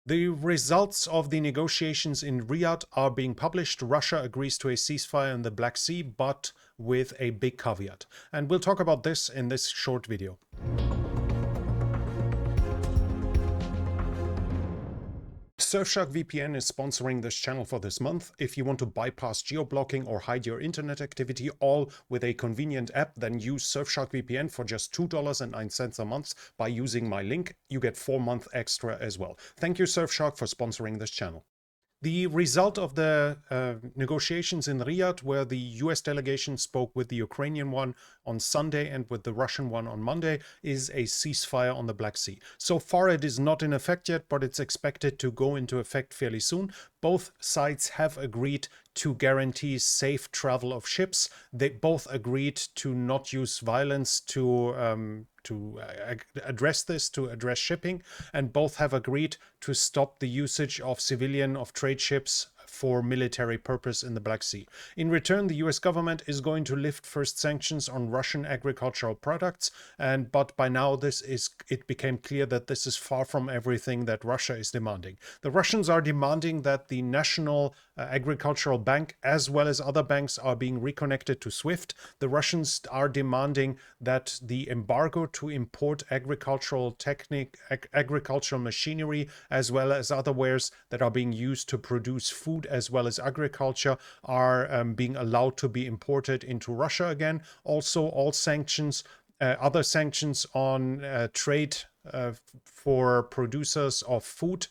The results of the negotiations in Riyadh are being published. Russia agrees to a ceasefire in the Black Sea, but with a big caveat. And we'll talk about this in this short video. Surfshark VPN is sponsoring this channel for this month. If you want to bypass geo-blocking or hide your internet activity all with a convenient app, then use Surfshark VPN for just $2.09 a month by using my link. You get 4 months extra as well. Thank you, Surfshark, for sponsoring this channel. The result of the negotiations in Riyadh, where the US delegation spoke with the Ukrainian one on Sunday and with the Russian one on Monday, is a ceasefire on the Black Sea. So far it is not in effect yet, but it's expected to go into effect fairly soon. Both sides have agreed to guarantee safe travel of ships. They both agreed to not use violence to address shipping, and both have agreed to stop the usage of trade ships for military purpose in the Black Sea. In return, the US government is going to lift first sanctions on Russian agricultural products, but by now it became clear that this is far from everything that Russia is demanding. The Russians are demanding that the National Agricultural Bank, as well as other banks, are being reconnected to SWIFT. The Russians are demanding that the embargo to import agricultural machinery, as well as other wares that are being used to produce food as well as agriculture, are being allowed to be imported into Russia again. Also, all sanctions, other sanctions on trade for producers of food,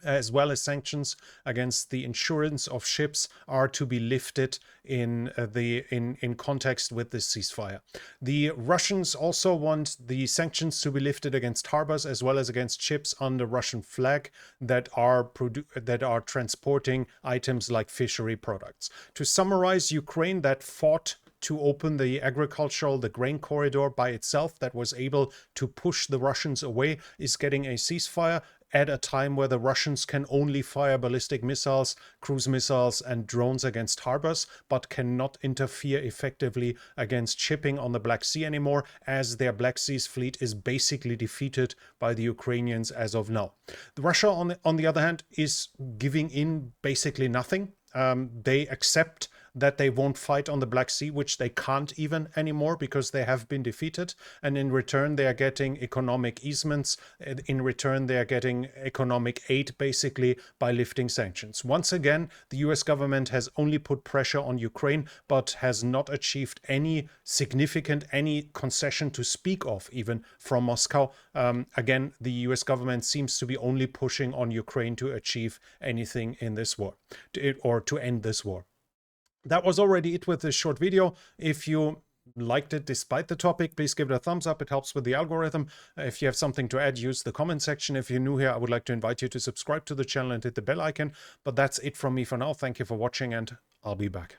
as well as sanctions against the insurance of ships, are to be lifted in context with this ceasefire. The Russians also want the sanctions to be lifted against harbors as well as against ships under Russian flag that are transporting items like fishery products. To summarize, Ukraine, that fought to open the grain corridor by itself, that was able to push the Russians away, is getting a ceasefire at a time where the Russians can only fire ballistic missiles, cruise missiles, and drones against harbors, but cannot interfere effectively against shipping on the Black Sea anymore, as their Black Seas fleet is basically defeated by the Ukrainians as of now. Russia, on the other hand, is giving in basically nothing. They accept that they won't fight on the Black Sea, which they can't even anymore because they have been defeated. And in return, they are getting economic easements. In return, they are getting economic aid, basically, by lifting sanctions. Once again, the US government has only put pressure on Ukraine, but has not achieved any concession to speak of, even from Moscow. Again, the US government seems to be only pushing on Ukraine to achieve anything in this war, or to end this war. That was already it with this short video. If you liked it despite the topic, please give it a thumbs up. It helps with the algorithm. If you have something to add, use the comment section. If you're new here, I would like to invite you to subscribe to the channel and hit the bell icon. But that's it from me for now. Thank you for watching, and I'll be back.